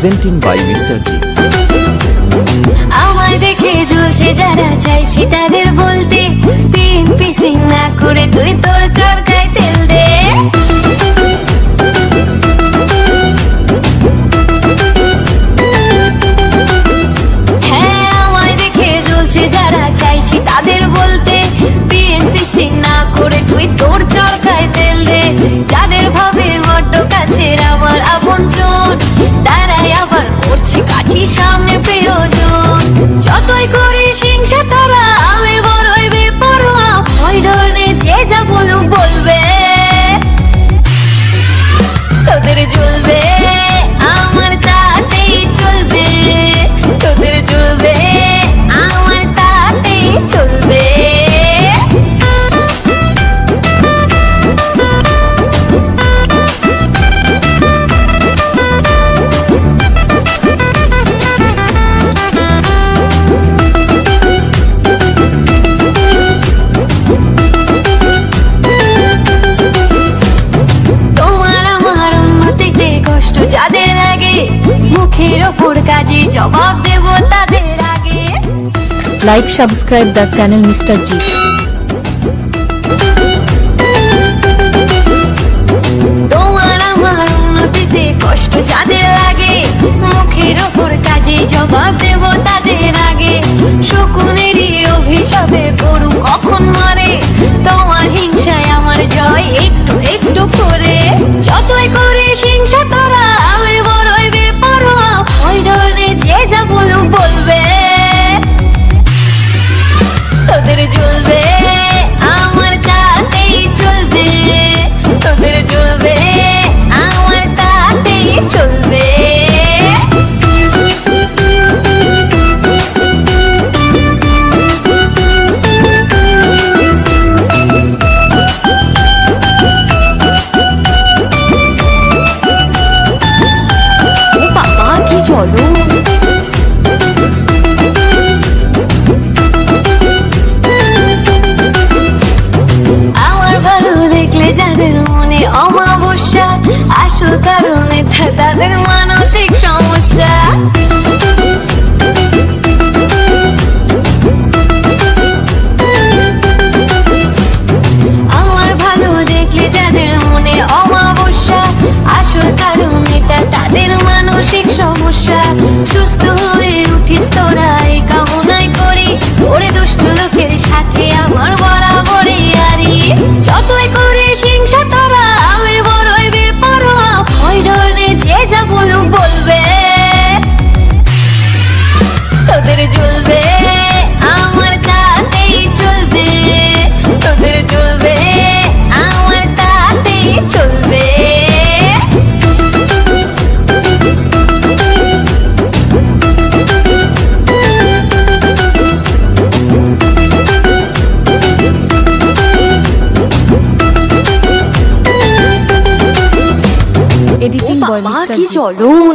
presenting by Mr. G. আমায় দেখে জ্বলছে যারা চাইছি তাদের বলতে পিন পিসিং না করে তুই তোর চরকায় তেল দে। হ্যাঁ আমায় দেখে জ্বলছে যারা চাইছি তাদের বলতে পিন পিসিং না করে তুই তোর চরকায় তেল দে। যাদের ভাবে বড্ড কাছের আমার আপনজন তারাই আবার করছে কাঠি সামনে প্রিয়জন। যতই করিস হিংসা তোরা আমি বড়ই বেপরোয়া, ভয় ডর নেই যে যা বলুক বলবে তোদের জ্বলবে আমার তাতেই চলবে, তোদের জ্বলবে আমার তাতেই চলবে। যাদের লাগে মুখের ওপর কাজে জবাব দেব তাদের আগে। Like, subscribe the channel Mr. G. তোমার আমার উন্নতিতে কষ্ট যাদের লাগে মুখের ওপর কাজে জবাব দেব তাদের আগে। শকুনেরই অভিশাপে গরু কখন মরে তোমার হিংসায় আমার জয় একটু একটু করে। যতই করিস হিংসা তোরা আমি বড়ই বেপরোয়া, ভয় ডর নেই যে যা বলুক বলবে তোদের জ্বলবে আমার তাতেই চলবে, তোদের জ্বলবে আমার তাতেই চলবে। চলো আমার ভালো দেখলে যাদের মনে অমাবস্যা আসল কারণে তাদের মানসিক সমস্যা। আমার ভালো দেখলে যাদের মনে অমাবস্যা আসল কারণে তাদের মানসিক সমস্যা। সুস্থ হয়ে উঠিস তোরা এই কামনাই করি, ওরে দুষ্ট লোকের সাথে আমার বরাবরই আরি। যতই করিস হিংসা তোরা আমি বড়ই বেপরোয়া, ভয় ডর নেই যে যা বলুক বলবে তোদের জ্বলবে আমার তাতেই চলবে, তোদের জ্বলবে আমার তাতেই চলবে। Editing by Mr. G. চলুন।